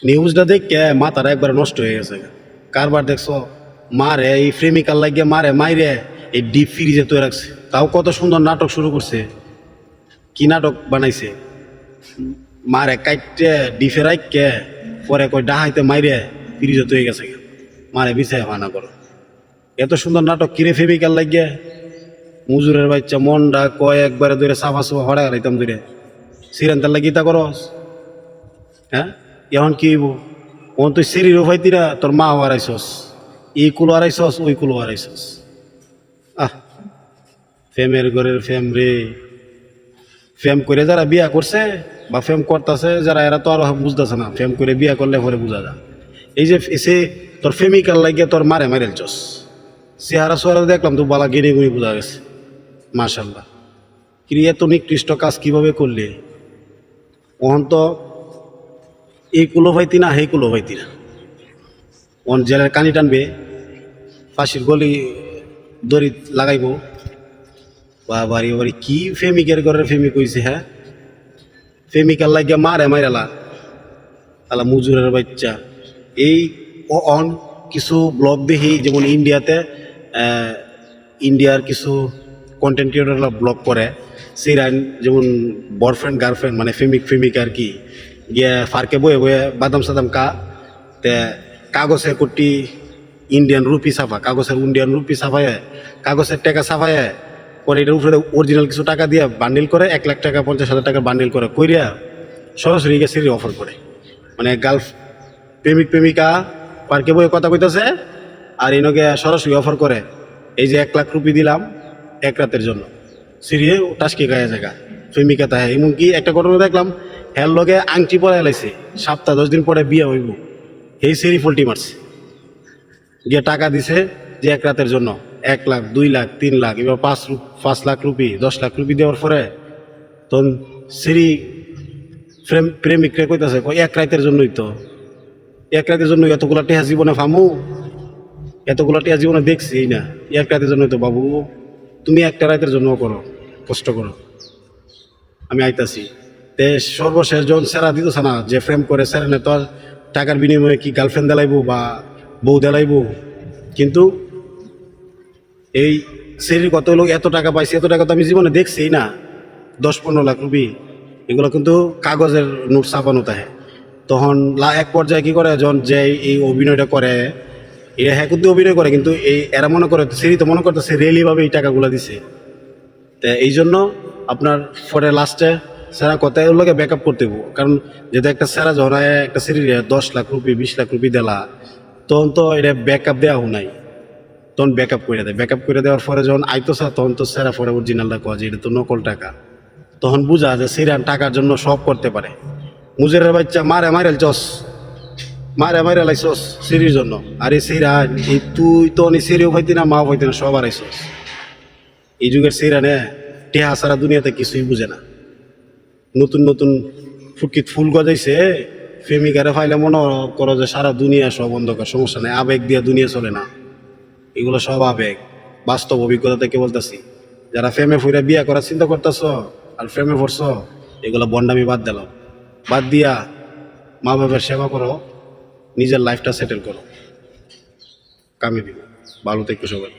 নিউজটা দেখে মাথাটা একবার নষ্ট হয়ে গেছে। কারবার দেখছো মারে এই প্রেমিকার লাগিয়ে মারে মাইরে এই ডিপ ফ্রিজে তৈরি রাখছে। তাও কত সুন্দর নাটক শুরু করছে। কি নাটক বানাইছে, মারে কাইটে ডিফে রাখকে পরে কই ডাহাইতে মাইরে ফ্রিজে তৈরি গেছে, মারে বিছায় ভানা করো। এত সুন্দর নাটক কিরে প্রেমিকার লাগিয়ে মুজুরের বাচ্চা মনটা কয় একবারে ধরে সাফা সাফা হড়া হারাইতাম ধরে সিরেন্তার লাগিয়ে তা করস। হ্যাঁ, এখন কি হইব? ওন তুই সিঁড়ির উপাইতিরা তোর মা হারাইছস, এই কুলো হারাইছস ওই কুলো হারাইছস। আহ, ফেমের ঘরের ফেম রে। ফেম করে যারা বিয়া করছে বা ফেম করতেছে যারা, এরা তো আরো বুঝতেছে না। ফেম করে বিয়া করলে পরে বুঝা যায়। এই যে এসে তোর প্রেমিকার লাগিয়ে তোর মারে মারেলছস, চেহারা সোহারা দেখলাম তো বালা গেনে গুনি বোঝা গেছে। মাশাল্লাহ, কি এত নিকৃষ্ট কাজ কিভাবে করলে? ওহন তো এই কুলো ভাইতি না সেই কুলো ভাইতি না। ওন জেলের কানি টানবে, ফাঁসির গলি দড়ি লাগাইব। বাবারি বাবারি, কি প্রেমিকের ঘরের প্রেমিক হয়েছে। হ্যাঁ, প্রেমিকার লাগিয়া মারে মাইরালা আলা মুজুরের বাচ্চা। এই অন কিছু ব্লগ দেখি, যেমন ইন্ডিয়াতে ইন্ডিয়ার কিছু কন্টেন্ট ক্রিয়েটররা ব্লগ করে, সিরাইন যেমন বয়ফ্রেন্ড গার্লফ্রেন্ড মানে প্রেমিক আর কি, গিয়ে ফারকে বয়ে বয়ে বাদাম সাদাম তে কাগজে কোটি ইন্ডিয়ান রুপি ছাপা, কাগজের ইন্ডিয়ান রুপি ছাপায়, কাগজের টাকা ছাপায়, পরে এটার উপরে অরিজিনাল কিছু টাকা দিয়ে বান্ডিল করে 1,00,000 টাকা 50,000 টাকা বান্ডিল করে কইরা সরাসরি গিয়ে সিরি অফার করে। মানে প্রেমিকা পার্কে বয়ে কথা কইতেছে, আর এনকে সরাসরি অফার করে এই যে 1,00,000 রুপি দিলাম 1 রাতের জন্য, সিরিয়ে টাসকে গায়ে জায়গা প্রেমিকা তাহে। এমনকি একটা ঘটনা দেখলাম, হ্যার লগে আংটি পরে এলাইছে, সপ্তাহ 10 দিন পরে বিয়ে হইব, এই সিরি ফল্টি মারছে, গিয়ে টাকা দিছে যে 1 রাতের জন্য 1,00,000 2,00,000 3,00,000 এবার 5 লাখ রুপি 10 লাখ রুপি দেওয়ার পরে তখন সিরি প্রেমিকরে কইতাছে 1 রাতের জন্যই তো, 1 রাতের জন্য এতগুলা টেহা জীবনে ফামু, এতগুলা টেহা জীবনে দেখছি না, 1 রাতের জন্যই তো বাবু। তুমি একটা রাতের জন্য করো, কষ্ট করো, আমি আইতাছি। তে সর্বশেষ যখন সেরা দিতেছে না, যে ফ্রেম করে সেরা নে, তো টাকার বিনিময়ে কি গার্লফ্রেন্ড দেলাইবো বা বউ দেলাইবো? কিন্তু এই সেরির কত লোক এত টাকা পাইছে, এত টাকা তো আমি জীবনে দেখছি না, 10-15 লাখ রুপি, এগুলো কিন্তু কাগজের নোট ছাপানো থাকে। তখন এক পর্যায়ে কি করে, যখন যে এই অভিনয়টা করে, এরা হ্যাঁ কিন্তু অভিনয় করে, কিন্তু এই এরা মনে করে সেরি তো মনে করতেছে রেলিভাবে এই টাকাগুলো দিছে। তো এই জন্য আপনার পরে লাস্টে সেরা কথায় ওর লোকে ব্যাকআপ করতে হবো, কারণ যেহেতু একটা সেরা যখন একটা series 10 lakh rupee 20 lakh rupee দেলা, তখন তো এটা ব্যাকআপ দেওয়া নাই, তখন ব্যাকআপ করে দেয়। ব্যাকআপ করে দেওয়ার পরে যখন আইতো তখন তো সেরা পরে অরিজিনালটা কয় যে এটা তো নকল টাকা, তখন বুঝা যে সেরা টাকার জন্য সব করতে পারে। মুজেরের বাচ্চা মারে লাইছস সিরির জন্য, আর এই সিরা তুই তো সিরিও হইতি না, মাও হইতি না, সব আর আইসস। এই যুগের সিরা নে টেহা সারা দুনিয়াতে কিছুই বুঝে না। নতুন নতুন ফুটকিত ফুল গজাইছে, প্রেমিকারে ফাইলে মনে করো যে সারা দুনিয়া সব অন্ধকার, সমস্যা নেই, আবেগ দিয়ে দুনিয়া চলে না, এগুলো সব আবেগ। বাস্তব অভিজ্ঞতা থেকে বলতেছি, যারা ফ্রেমে ফুইরা বিয়া করার চিন্তা করতেছ আর ফ্রেমে পড়ছ, এগুলো বন্ডামি বাদ দিলাম, বাদ দিয়া মা বাবার সেবা করো, নিজের লাইফটা সেটেল করো, কামে দিবে। ভালো থেকো সবাই।